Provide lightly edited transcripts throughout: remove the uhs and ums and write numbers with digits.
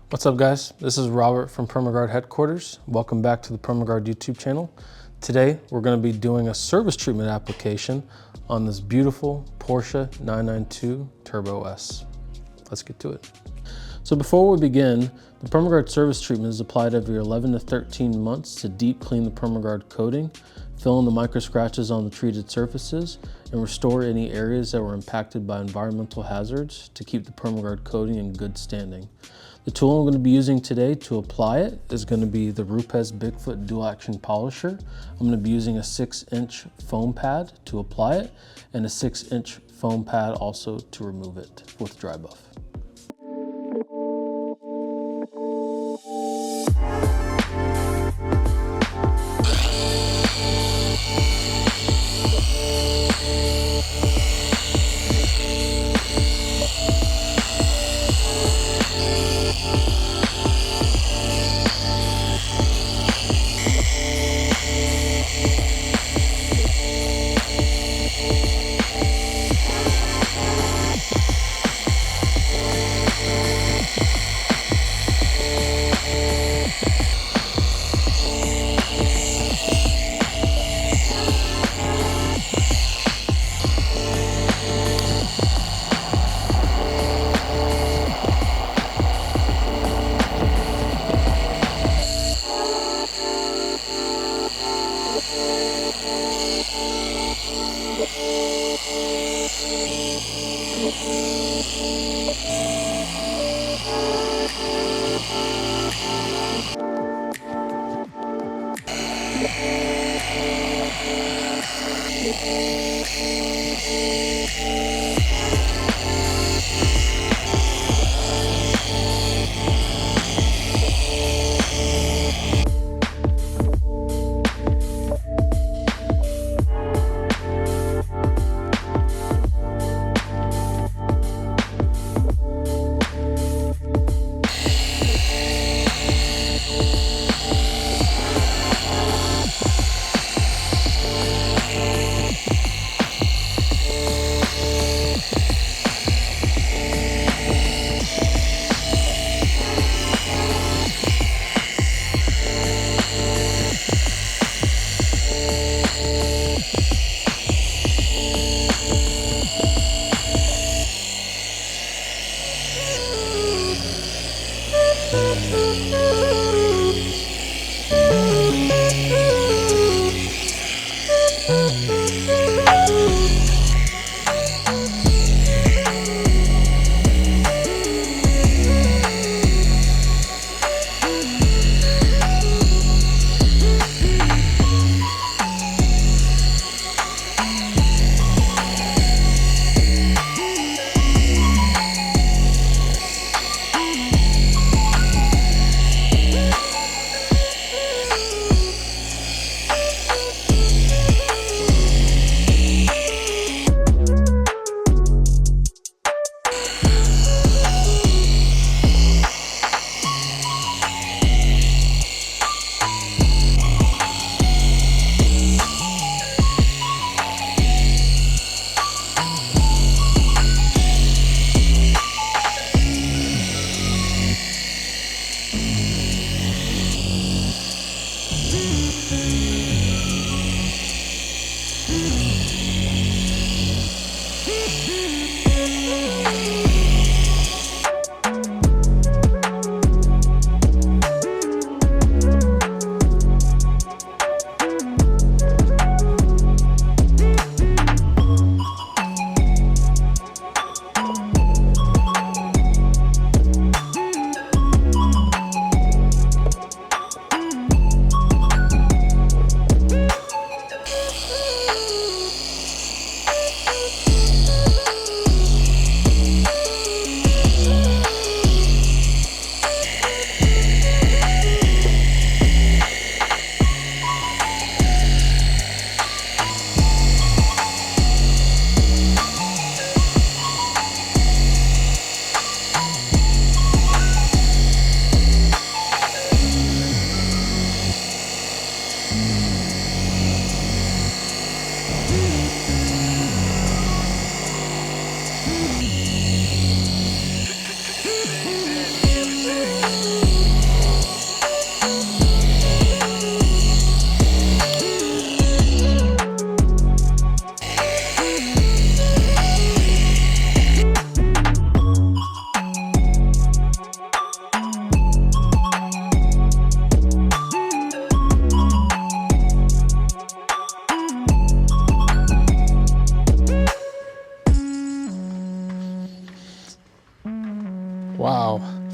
What's up, guys? This is Robert from Permagard headquarters. Welcome back to the Permagard YouTube channel. Today, we're going to be doing a service treatment application on this beautiful Porsche 992 Turbo S. Let's get to it. So before we begin, the Permagard service treatment is applied every 11 to 13 months to deep clean the Permagard coating, fill in the micro scratches on the treated surfaces, and restore any areas that were impacted by environmental hazards to keep the Permagard coating in good standing. The tool I'm going to be using today to apply it is going to be the Rupes Bigfoot Dual Action Polisher. I'm going to be using a 6-inch foam pad to apply it and a 6-inch foam pad also to remove it with dry buff.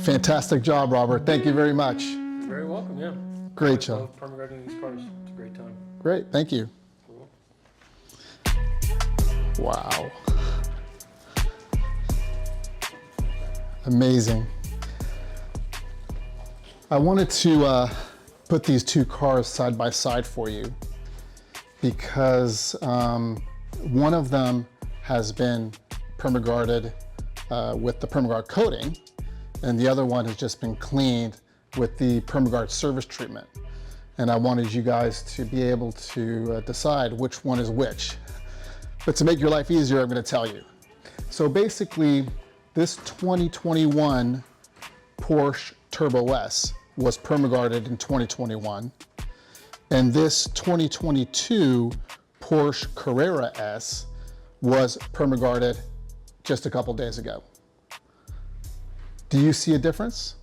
Fantastic job, Robert. Thank you very much. You're very welcome, yeah. Great I job. love Permagard these cars. It's a great time. Great, thank you. Cool. Wow. Amazing. I wanted to put these two cars side by side for you because one of them has been Permagarded with the Permagard coating, and the other one has just been cleaned with the Permagard Service Treatment. And I wanted you guys to be able to decide which one is which. But to make your life easier, I'm going to tell you. So basically, this 2021 Porsche Turbo S was Permagarded in 2021. And this 2022 Porsche Carrera S was Permagarded just a couple days ago. Do you see a difference?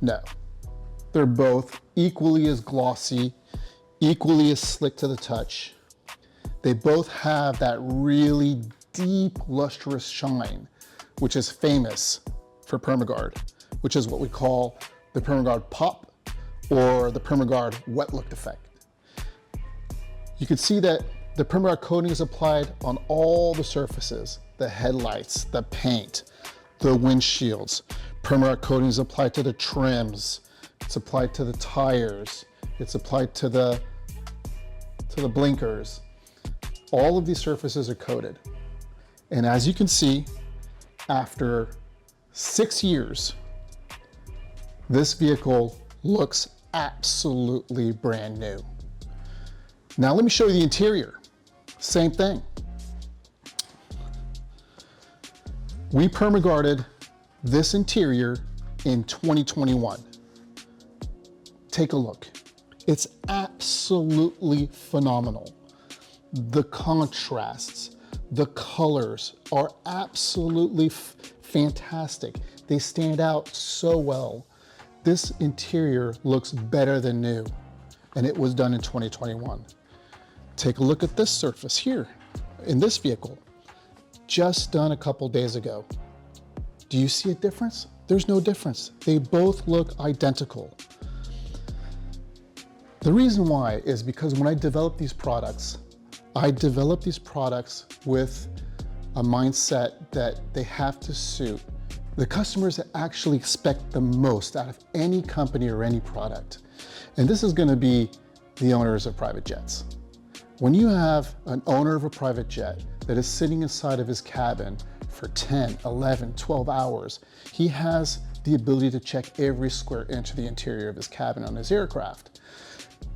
No. They're both equally as glossy, equally as slick to the touch. They both have that really deep, lustrous shine, which is famous for Permagard, which is what we call the Permagard pop or the Permagard wet look effect. You can see that the Permagard coating is applied on all the surfaces, the headlights, the paint, the windshields. Permagard coating is applied to the trims. It's applied to the tires. It's applied to the blinkers. All of these surfaces are coated. And as you can see, after 6 years, this vehicle looks absolutely brand new. Now let me show you the interior. Same thing. We Permagarded this interior in 2021. Take a look. It's absolutely phenomenal. The contrasts, the colors are absolutely fantastic. They stand out so well. This interior looks better than new, and it was done in 2021. Take a look at this surface here in this vehicle, just done a couple days ago. Do you see a difference? There's no difference. They both look identical. The reason why is because when I develop these products, I develop these products with a mindset that they have to suit the customers that actually expect the most out of any company or any product. And this is going to be the owners of private jets. When you have an owner of a private jet that is sitting inside of his cabin for 10, 11, 12 hours, he has the ability to check every square inch of the interior of his cabin on his aircraft.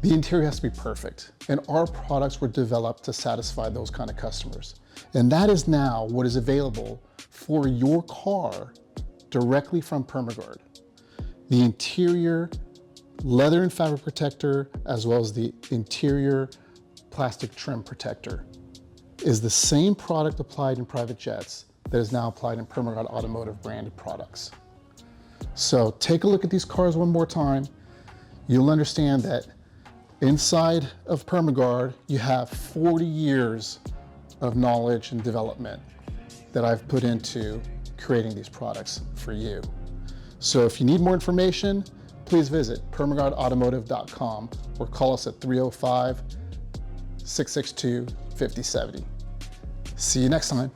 The interior has to be perfect, and our products were developed to satisfy those kind of customers. And that is now what is available for your car directly from Permagard. The interior leather and fabric protector, as well as the interior plastic trim protector, is the same product applied in private jets that is now applied in Permagard Automotive branded products. So take a look at these cars one more time. You'll understand that inside of Permagard, you have 40 years of knowledge and development that I've put into creating these products for you. So if you need more information, please visit permagardautomotive.com or call us at 305-662-5070. See you next time.